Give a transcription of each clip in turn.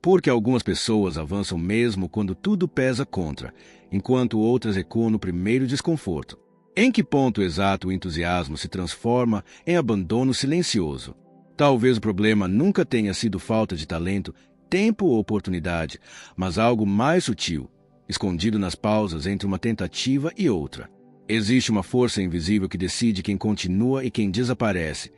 Porque algumas pessoas avançam mesmo quando tudo pesa contra, enquanto outras recuam no primeiro desconforto. Em que ponto exato o entusiasmo se transforma em abandono silencioso? Talvez o problema nunca tenha sido falta de talento, tempo ou oportunidade, mas algo mais sutil, escondido nas pausas entre uma tentativa e outra. Existe uma força invisível que decide quem continua e quem desaparece,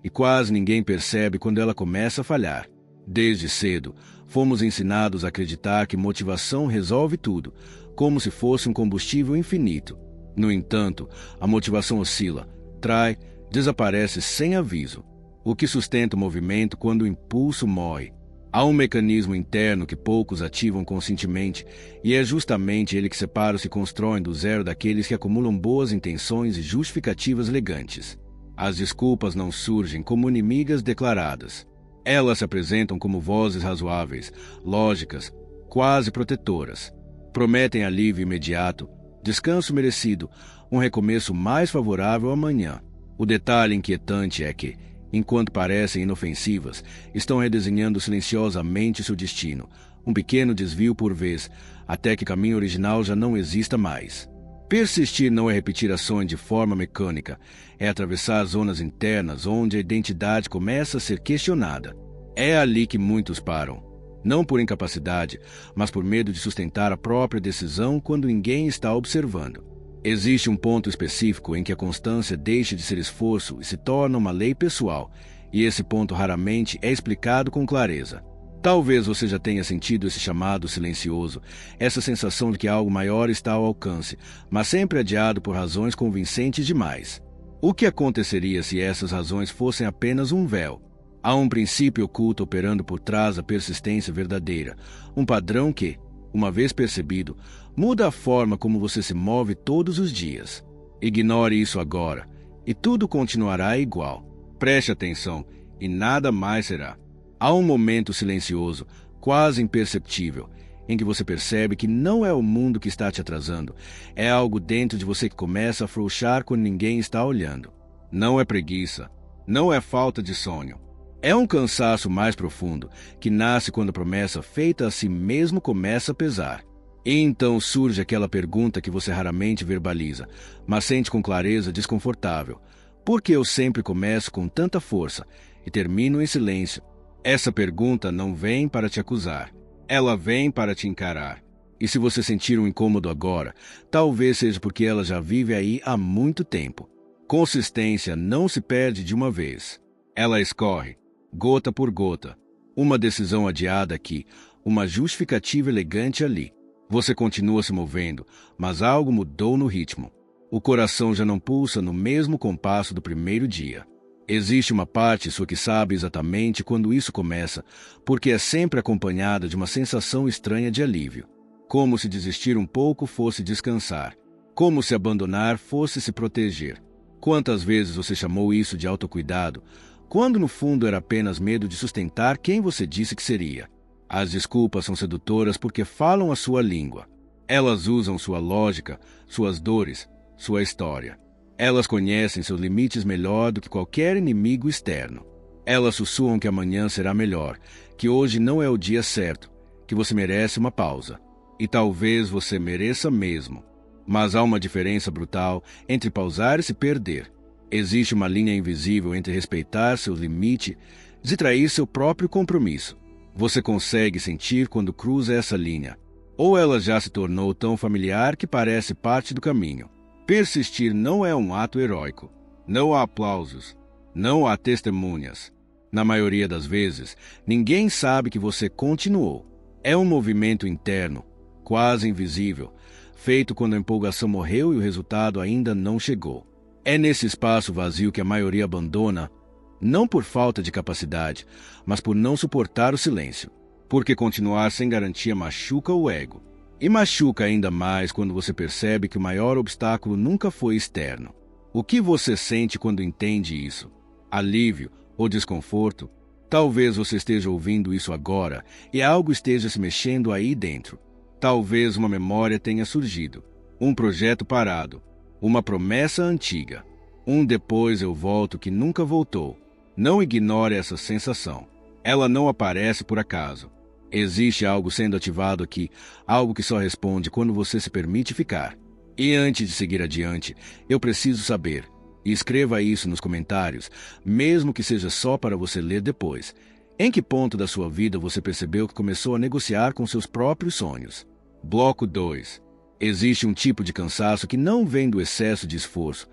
e quase ninguém percebe quando ela começa a falhar. Desde cedo, fomos ensinados a acreditar que motivação resolve tudo, como se fosse um combustível infinito. No entanto, a motivação oscila, trai, desaparece sem aviso. O que sustenta o movimento quando o impulso morre? Há um mecanismo interno que poucos ativam conscientemente, e é justamente ele que separa os que constroem do zero daqueles que acumulam boas intenções e justificativas elegantes. As desculpas não surgem como inimigas declaradas. Elas se apresentam como vozes razoáveis, lógicas, quase protetoras. Prometem alívio imediato, descanso merecido, um recomeço mais favorável amanhã. O detalhe inquietante é que, enquanto parecem inofensivas, estão redesenhando silenciosamente seu destino, um pequeno desvio por vez, até que o caminho original já não exista mais. Persistir não é repetir ações de forma mecânica, é atravessar zonas internas onde a identidade começa a ser questionada. É ali que muitos param. Não por incapacidade, mas por medo de sustentar a própria decisão quando ninguém está observando. Existe um ponto específico em que a constância deixa de ser esforço e se torna uma lei pessoal, e esse ponto raramente é explicado com clareza. Talvez você já tenha sentido esse chamado silencioso, essa sensação de que algo maior está ao alcance, mas sempre adiado por razões convincentes demais. O que aconteceria se essas razões fossem apenas um véu? Há um princípio oculto operando por trás da persistência verdadeira, um padrão que, uma vez percebido, muda a forma como você se move todos os dias. Ignore isso agora, e tudo continuará igual. Preste atenção, e nada mais será. Há um momento silencioso, quase imperceptível, em que você percebe que não é o mundo que está te atrasando, é algo dentro de você que começa a afrouxar quando ninguém está olhando. Não é preguiça, não é falta de sonho. É um cansaço mais profundo, que nasce quando a promessa feita a si mesmo começa a pesar. E então surge aquela pergunta que você raramente verbaliza, mas sente com clareza desconfortável. Por que eu sempre começo com tanta força e termino em silêncio? Essa pergunta não vem para te acusar, ela vem para te encarar. E se você sentir um incômodo agora, talvez seja porque ela já vive aí há muito tempo. Consistência não se perde de uma vez. Ela escorre, gota por gota. Uma decisão adiada aqui, uma justificativa elegante ali. Você continua se movendo, mas algo mudou no ritmo. O coração já não pulsa no mesmo compasso do primeiro dia. Existe uma parte sua que sabe exatamente quando isso começa, porque é sempre acompanhada de uma sensação estranha de alívio. Como se desistir um pouco fosse descansar. Como se abandonar fosse se proteger. Quantas vezes você chamou isso de autocuidado, quando no fundo era apenas medo de sustentar quem você disse que seria? As desculpas são sedutoras porque falam a sua língua. Elas usam sua lógica, suas dores, sua história. Elas conhecem seus limites melhor do que qualquer inimigo externo. Elas sussurram que amanhã será melhor, que hoje não é o dia certo, que você merece uma pausa. E talvez você mereça mesmo. Mas há uma diferença brutal entre pausar e se perder. Existe uma linha invisível entre respeitar seu limite e trair seu próprio compromisso. Você consegue sentir quando cruza essa linha. Ou ela já se tornou tão familiar que parece parte do caminho. Persistir não é um ato heróico. Não há aplausos. Não há testemunhas. Na maioria das vezes, ninguém sabe que você continuou. É um movimento interno, quase invisível, feito quando a empolgação morreu e o resultado ainda não chegou. É nesse espaço vazio que a maioria abandona, não por falta de capacidade, mas por não suportar o silêncio. Porque continuar sem garantia machuca o ego. E machuca ainda mais quando você percebe que o maior obstáculo nunca foi externo. O que você sente quando entende isso? Alívio ou desconforto? Talvez você esteja ouvindo isso agora e algo esteja se mexendo aí dentro. Talvez uma memória tenha surgido, um projeto parado, uma promessa antiga, um depois eu volto que nunca voltou. Não ignore essa sensação. Ela não aparece por acaso. Existe algo sendo ativado aqui, algo que só responde quando você se permite ficar. E antes de seguir adiante, eu preciso saber, e escreva isso nos comentários, mesmo que seja só para você ler depois. Em que ponto da sua vida você percebeu que começou a negociar com seus próprios sonhos? Bloco 2. Existe um tipo de cansaço que não vem do excesso de esforço,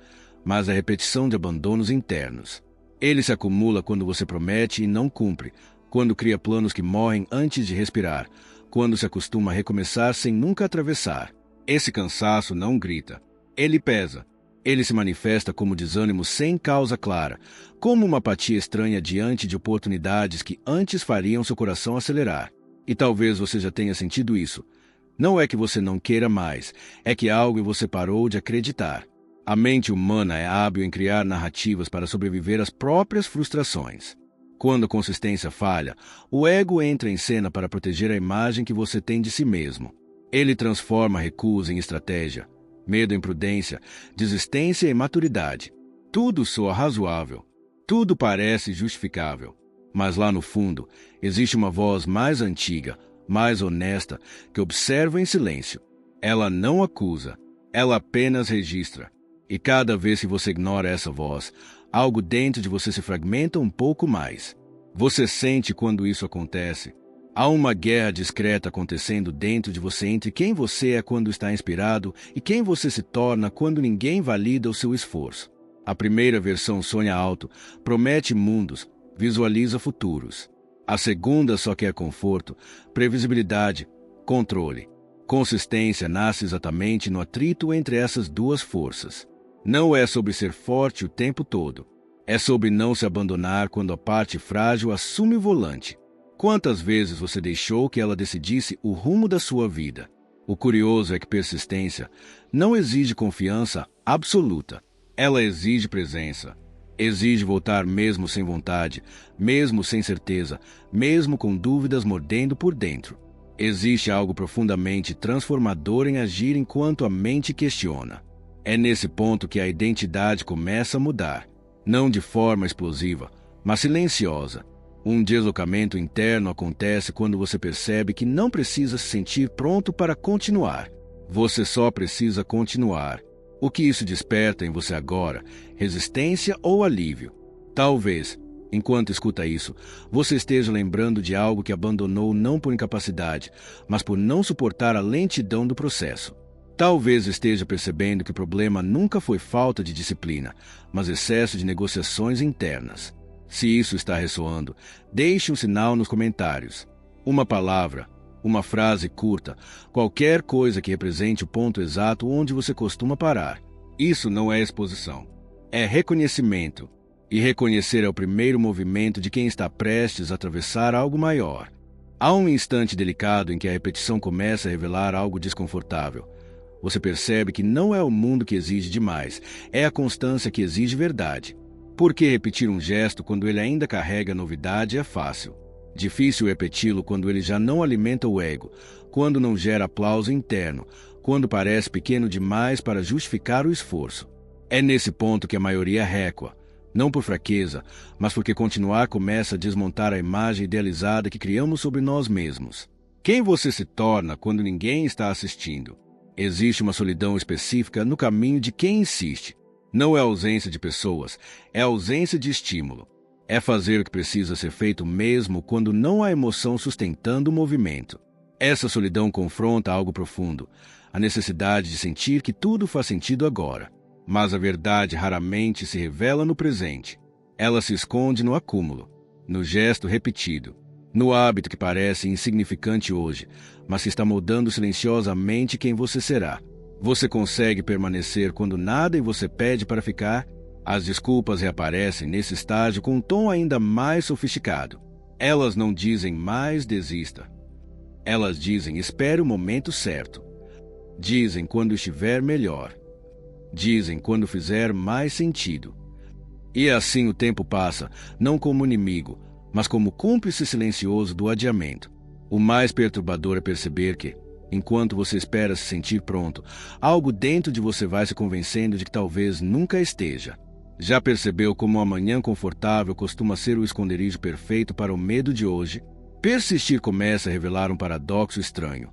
mas da repetição de abandonos internos. Ele se acumula quando você promete e não cumpre, quando cria planos que morrem antes de respirar, quando se acostuma a recomeçar sem nunca atravessar. Esse cansaço não grita. Ele pesa. Ele se manifesta como desânimo sem causa clara, como uma apatia estranha diante de oportunidades que antes fariam seu coração acelerar. E talvez você já tenha sentido isso. Não é que você não queira mais, é que algo em você parou de acreditar. A mente humana é hábil em criar narrativas para sobreviver às próprias frustrações. Quando a consistência falha, o ego entra em cena para proteger a imagem que você tem de si mesmo. Ele transforma recusa em estratégia, medo em prudência, desistência em maturidade. Tudo soa razoável, tudo parece justificável. Mas lá no fundo, existe uma voz mais antiga, mais honesta, que observa em silêncio. Ela não acusa, ela apenas registra. E cada vez que você ignora essa voz, algo dentro de você se fragmenta um pouco mais. Você sente quando isso acontece. Há uma guerra discreta acontecendo dentro de você entre quem você é quando está inspirado e quem você se torna quando ninguém valida o seu esforço. A primeira versão sonha alto, promete mundos, visualiza futuros. A segunda só quer conforto, previsibilidade, controle. Consistência nasce exatamente no atrito entre essas duas forças. Não é sobre ser forte o tempo todo. É sobre não se abandonar quando a parte frágil assume o volante. Quantas vezes você deixou que ela decidisse o rumo da sua vida? O curioso é que persistência não exige confiança absoluta. Ela exige presença. Exige voltar mesmo sem vontade, mesmo sem certeza, mesmo com dúvidas mordendo por dentro. Existe algo profundamente transformador em agir enquanto a mente questiona. É nesse ponto que a identidade começa a mudar. Não de forma explosiva, mas silenciosa. Um deslocamento interno acontece quando você percebe que não precisa se sentir pronto para continuar. Você só precisa continuar. O que isso desperta em você agora? Resistência ou alívio? Talvez, enquanto escuta isso, você esteja lembrando de algo que abandonou não por incapacidade, mas por não suportar a lentidão do processo. Talvez esteja percebendo que o problema nunca foi falta de disciplina, mas excesso de negociações internas. Se isso está ressoando, deixe um sinal nos comentários. Uma palavra, uma frase curta, qualquer coisa que represente o ponto exato onde você costuma parar. Isso não é exposição, é reconhecimento. E reconhecer é o primeiro movimento de quem está prestes a atravessar algo maior. Há um instante delicado em que a repetição começa a revelar algo desconfortável. Você percebe que não é o mundo que exige demais, é a constância que exige verdade. Por que repetir um gesto quando ele ainda carrega novidade é fácil? Difícil repeti-lo quando ele já não alimenta o ego, quando não gera aplauso interno, quando parece pequeno demais para justificar o esforço. É nesse ponto que a maioria recua, não por fraqueza, mas porque continuar começa a desmontar a imagem idealizada que criamos sobre nós mesmos. Quem você se torna quando ninguém está assistindo? Existe uma solidão específica no caminho de quem insiste. Não é ausência de pessoas, é ausência de estímulo. É fazer o que precisa ser feito mesmo quando não há emoção sustentando o movimento. Essa solidão confronta algo profundo, a necessidade de sentir que tudo faz sentido agora. Mas a verdade raramente se revela no presente. Ela se esconde no acúmulo, no gesto repetido, no hábito que parece insignificante hoje, mas que está moldando silenciosamente quem você será. Você consegue permanecer quando nada em você pede para ficar? As desculpas reaparecem nesse estágio com um tom ainda mais sofisticado. Elas não dizem mais desista. Elas dizem espere o momento certo. Dizem quando estiver melhor. Dizem quando fizer mais sentido. E assim o tempo passa, não como inimigo, mas como cúmplice silencioso do adiamento. O mais perturbador é perceber que, enquanto você espera se sentir pronto, algo dentro de você vai se convencendo de que talvez nunca esteja. Já percebeu como um amanhã confortável costuma ser o esconderijo perfeito para o medo de hoje? Persistir começa a revelar um paradoxo estranho.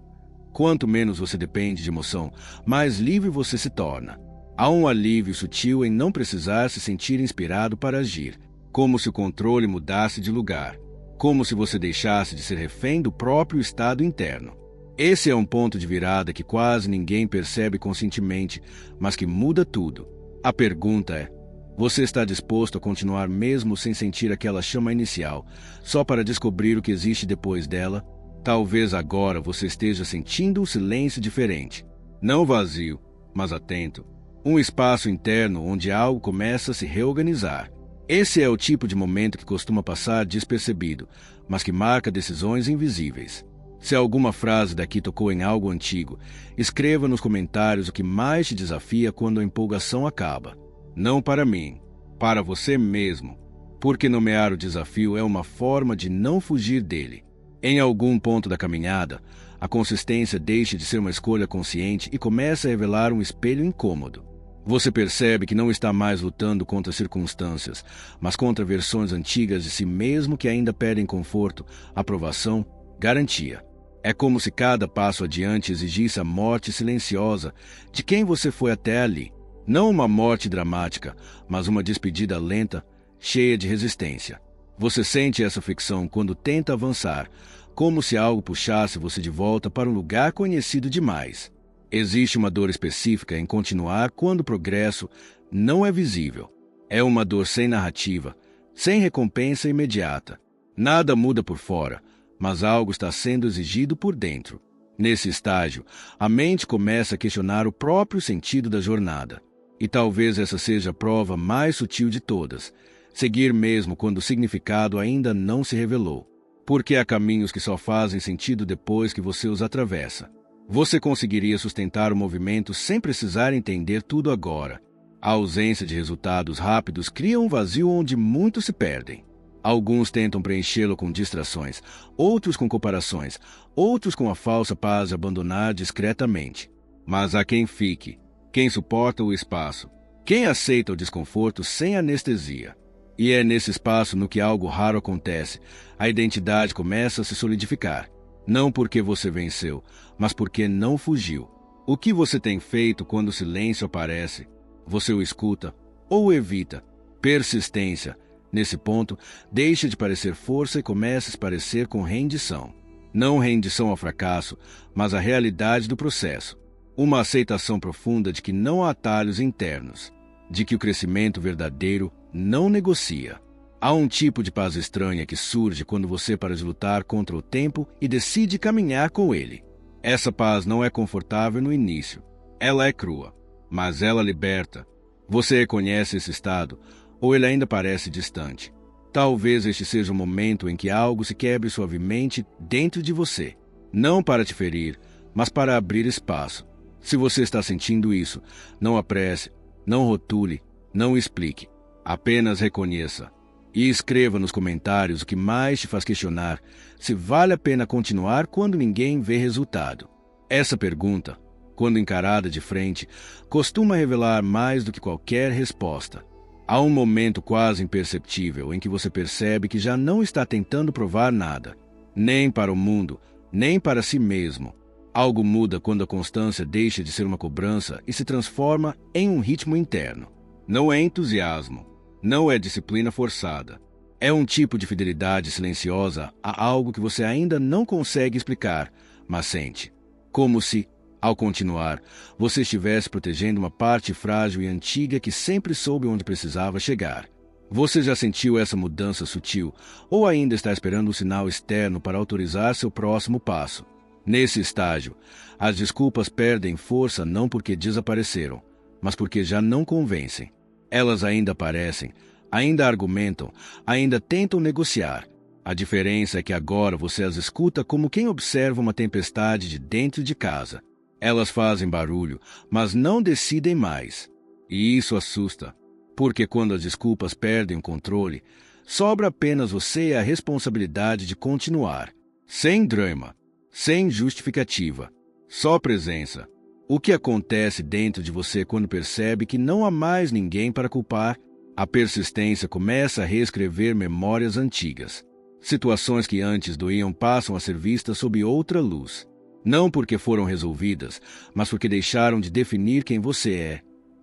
Quanto menos você depende de emoção, mais livre você se torna. Há um alívio sutil em não precisar se sentir inspirado para agir, como se o controle mudasse de lugar, como se você deixasse de ser refém do próprio estado interno. Esse é um ponto de virada que quase ninguém percebe conscientemente, mas que muda tudo. A pergunta é: você está disposto a continuar mesmo sem sentir aquela chama inicial, só para descobrir o que existe depois dela? Talvez agora você esteja sentindo um silêncio diferente. Não vazio, mas atento. Um espaço interno onde algo começa a se reorganizar. Esse é o tipo de momento que costuma passar despercebido, mas que marca decisões invisíveis. Se alguma frase daqui tocou em algo antigo, escreva nos comentários o que mais te desafia quando a empolgação acaba. Não para mim, para você mesmo, porque nomear o desafio é uma forma de não fugir dele. Em algum ponto da caminhada, a consistência deixa de ser uma escolha consciente e começa a revelar um espelho incômodo. Você percebe que não está mais lutando contra circunstâncias, mas contra versões antigas de si mesmo que ainda pedem conforto, aprovação, garantia. É como se cada passo adiante exigisse a morte silenciosa de quem você foi até ali. Não uma morte dramática, mas uma despedida lenta, cheia de resistência. Você sente essa fricção quando tenta avançar, como se algo puxasse você de volta para um lugar conhecido demais. Existe uma dor específica em continuar quando o progresso não é visível. É uma dor sem narrativa, sem recompensa imediata. Nada muda por fora, mas algo está sendo exigido por dentro. Nesse estágio, a mente começa a questionar o próprio sentido da jornada. E talvez essa seja a prova mais sutil de todas. Seguir mesmo quando o significado ainda não se revelou. Porque há caminhos que só fazem sentido depois que você os atravessa. Você conseguiria sustentar o movimento sem precisar entender tudo agora. A ausência de resultados rápidos cria um vazio onde muitos se perdem. Alguns tentam preenchê-lo com distrações, outros com comparações, outros com a falsa paz de abandonar discretamente. Mas há quem fique, quem suporta o espaço, quem aceita o desconforto sem anestesia. E é nesse espaço no que algo raro acontece, a identidade começa a se solidificar. Não porque você venceu, mas porque não fugiu. O que você tem feito quando o silêncio aparece? Você o escuta ou o evita? Persistência. Nesse ponto, deixa de parecer força e começa a se parecer com rendição. Não rendição ao fracasso, mas à realidade do processo. Uma aceitação profunda de que não há atalhos internos, de que o crescimento verdadeiro não negocia. Há um tipo de paz estranha que surge quando você para de lutar contra o tempo e decide caminhar com ele. Essa paz não é confortável no início. Ela é crua, mas ela liberta. Você reconhece esse estado, ou ele ainda parece distante. Talvez este seja o momento em que algo se quebre suavemente dentro de você. Não para te ferir, mas para abrir espaço. Se você está sentindo isso, não apresse, não rotule, não explique. Apenas reconheça. E escreva nos comentários o que mais te faz questionar se vale a pena continuar quando ninguém vê resultado. Essa pergunta, quando encarada de frente, costuma revelar mais do que qualquer resposta. Há um momento quase imperceptível em que você percebe que já não está tentando provar nada, nem para o mundo, nem para si mesmo. Algo muda quando a constância deixa de ser uma cobrança e se transforma em um ritmo interno. Não é entusiasmo, não é disciplina forçada. É um tipo de fidelidade silenciosa a algo que você ainda não consegue explicar, mas sente. Como se, ao continuar, você estivesse protegendo uma parte frágil e antiga que sempre soube onde precisava chegar. Você já sentiu essa mudança sutil ou ainda está esperando um sinal externo para autorizar seu próximo passo? Nesse estágio, as desculpas perdem força não porque desapareceram, mas porque já não convencem. Elas ainda aparecem, ainda argumentam, ainda tentam negociar. A diferença é que agora você as escuta como quem observa uma tempestade de dentro de casa. Elas fazem barulho, mas não decidem mais. E isso assusta, porque quando as desculpas perdem o controle, sobra apenas você e a responsabilidade de continuar. Sem drama, sem justificativa, só presença. O que acontece dentro de você quando percebe que não há mais ninguém para culpar? A persistência começa a reescrever memórias antigas. Situações que antes doíam passam a ser vistas sob outra luz. Não porque foram resolvidas, mas porque deixaram de definir quem você é.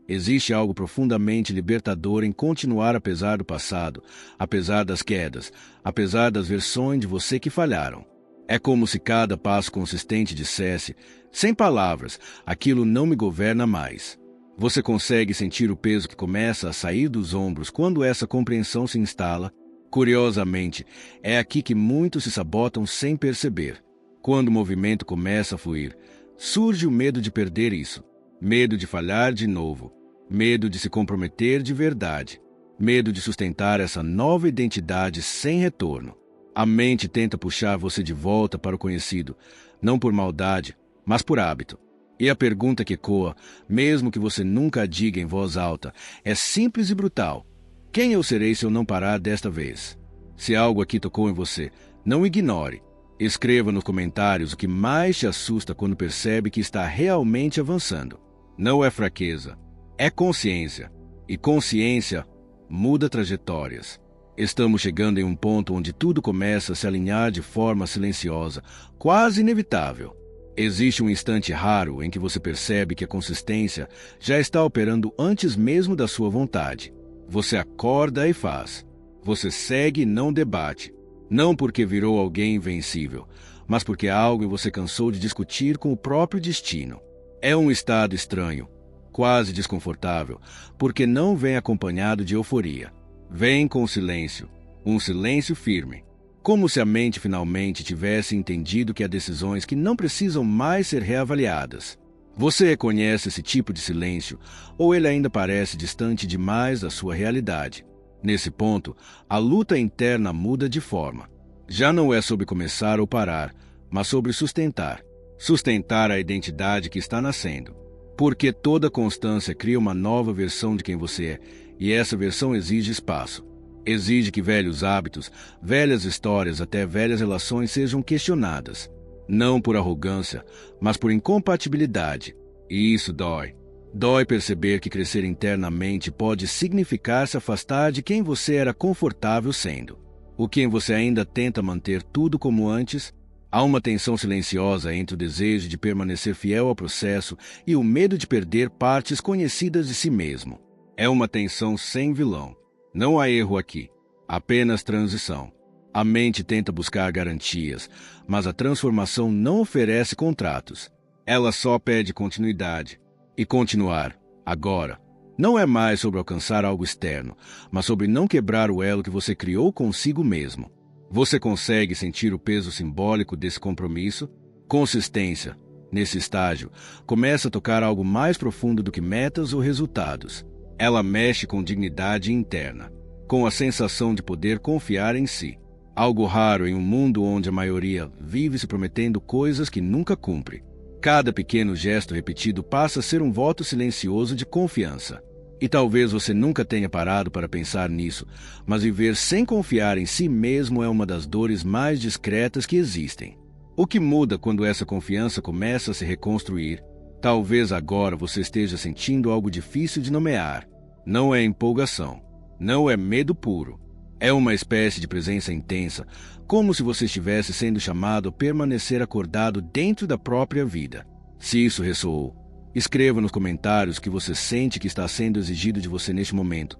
Existe algo profundamente libertador em continuar apesar do passado, apesar das quedas, apesar das versões de você que falharam. É como se cada passo consistente dissesse, sem palavras, aquilo não me governa mais. Você consegue sentir o peso que começa a sair dos ombros quando essa compreensão se instala? Curiosamente, é aqui que muitos se sabotam sem perceber. Quando o movimento começa a fluir, surge o medo de perder isso, medo de falhar de novo, medo de se comprometer de verdade, medo de sustentar essa nova identidade sem retorno. A mente tenta puxar você de volta para o conhecido, não por maldade, mas por hábito. E a pergunta que ecoa, mesmo que você nunca a diga em voz alta, é simples e brutal. Quem eu serei se eu não parar desta vez? Se algo aqui tocou em você, não ignore. Escreva nos comentários o que mais te assusta quando percebe que está realmente avançando. Não é fraqueza, é consciência. E consciência muda trajetórias. Estamos chegando em um ponto onde tudo começa a se alinhar de forma silenciosa, quase inevitável. Existe um instante raro em que você percebe que a consistência já está operando antes mesmo da sua vontade. Você acorda e faz. Você segue e não debate. Não porque virou alguém invencível, mas porque algo em você cansou de discutir com o próprio destino. É um estado estranho, quase desconfortável, porque não vem acompanhado de euforia. Vem com silêncio, um silêncio firme. Como se a mente finalmente tivesse entendido que há decisões que não precisam mais ser reavaliadas. Você reconhece esse tipo de silêncio, ou ele ainda parece distante demais da sua realidade? Nesse ponto, a luta interna muda de forma. Já não é sobre começar ou parar, mas sobre sustentar. Sustentar a identidade que está nascendo. Porque toda constância cria uma nova versão de quem você é, e essa versão exige espaço. Exige que velhos hábitos, velhas histórias, até velhas relações sejam questionadas. Não por arrogância, mas por incompatibilidade. E isso dói. Dói perceber que crescer internamente pode significar se afastar de quem você era confortável sendo. O quem você ainda tenta manter tudo como antes. Há uma tensão silenciosa entre o desejo de permanecer fiel ao processo e o medo de perder partes conhecidas de si mesmo. É uma tensão sem vilão. Não há erro aqui, apenas transição. A mente tenta buscar garantias, mas a transformação não oferece contratos. Ela só pede continuidade. E continuar, agora, não é mais sobre alcançar algo externo, mas sobre não quebrar o elo que você criou consigo mesmo. Você consegue sentir o peso simbólico desse compromisso? Consistência, nesse estágio, começa a tocar algo mais profundo do que metas ou resultados. Ela mexe com dignidade interna, com a sensação de poder confiar em si. Algo raro em um mundo onde a maioria vive se prometendo coisas que nunca cumpre. Cada pequeno gesto repetido passa a ser um voto silencioso de confiança. E talvez você nunca tenha parado para pensar nisso, mas viver sem confiar em si mesmo é uma das dores mais discretas que existem. O que muda quando essa confiança começa a se reconstruir? Talvez agora você esteja sentindo algo difícil de nomear. Não é empolgação. Não é medo puro. É uma espécie de presença intensa, como se você estivesse sendo chamado a permanecer acordado dentro da própria vida. Se isso ressoou, escreva nos comentários o que você sente que está sendo exigido de você neste momento.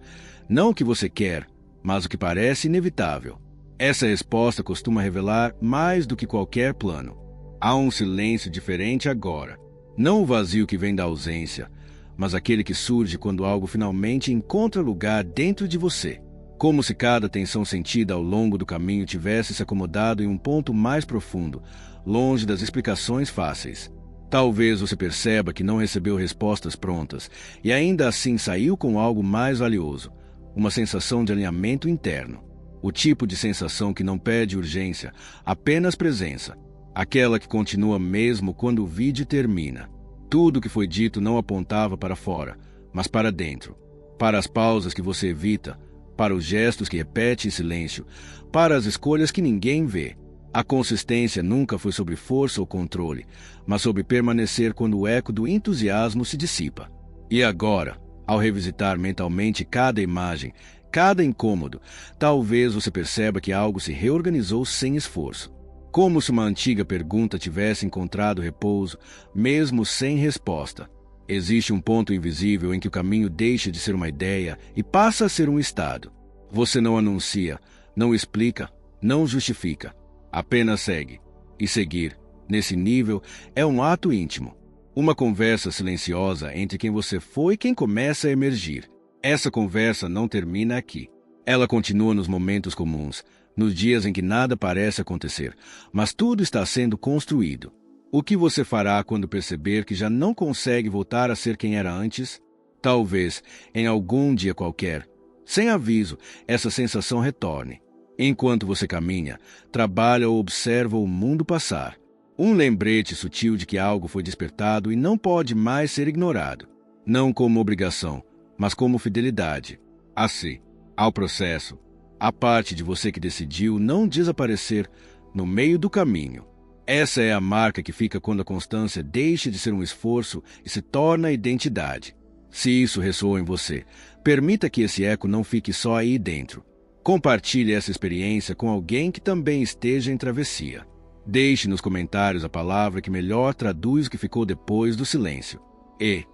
Não o que você quer, mas o que parece inevitável. Essa resposta costuma revelar mais do que qualquer plano. Há um silêncio diferente agora. Não o vazio que vem da ausência, mas aquele que surge quando algo finalmente encontra lugar dentro de você. Como se cada tensão sentida ao longo do caminho tivesse se acomodado em um ponto mais profundo, longe das explicações fáceis. Talvez você perceba que não recebeu respostas prontas e ainda assim saiu com algo mais valioso, uma sensação de alinhamento interno. O tipo de sensação que não pede urgência, apenas presença. Aquela que continua mesmo quando o vídeo termina. Tudo o que foi dito não apontava para fora, mas para dentro. Para as pausas que você evita, para os gestos que repete em silêncio, para as escolhas que ninguém vê. A consistência nunca foi sobre força ou controle, mas sobre permanecer quando o eco do entusiasmo se dissipa. E agora, ao revisitar mentalmente cada imagem, Cada incômodo, talvez você perceba que algo se reorganizou sem esforço. Como se uma antiga pergunta tivesse encontrado repouso, mesmo sem resposta. Existe um ponto invisível em que o caminho deixa de ser uma ideia e passa a ser um estado. Você não anuncia, não explica, não justifica. Apenas segue. E seguir, nesse nível, é um ato íntimo. Uma conversa silenciosa entre quem você foi e quem começa a emergir. Essa conversa não termina aqui. Ela continua nos momentos comuns, nos dias em que nada parece acontecer, mas tudo está sendo construído. O que você fará quando perceber que já não consegue voltar a ser quem era antes? Talvez, em algum dia qualquer, sem aviso, essa sensação retorne. Enquanto você caminha, trabalha ou observa o mundo passar. Um lembrete sutil de que algo foi despertado e não pode mais ser ignorado. Não como obrigação, mas como fidelidade. A si, ao processo, a parte de você que decidiu não desaparecer no meio do caminho. Essa é a marca que fica quando a constância deixa de ser um esforço e se torna identidade. Se isso ressoa em você, permita que esse eco não fique só aí dentro. Compartilhe essa experiência com alguém que também esteja em travessia. Deixe nos comentários a palavra que melhor traduz o que ficou depois do silêncio. E,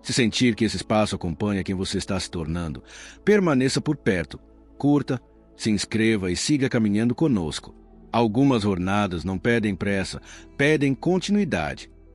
se sentir que esse espaço acompanha quem você está se tornando, permaneça por perto, curta, se inscreva e siga caminhando conosco. Algumas jornadas não pedem pressa, pedem continuidade.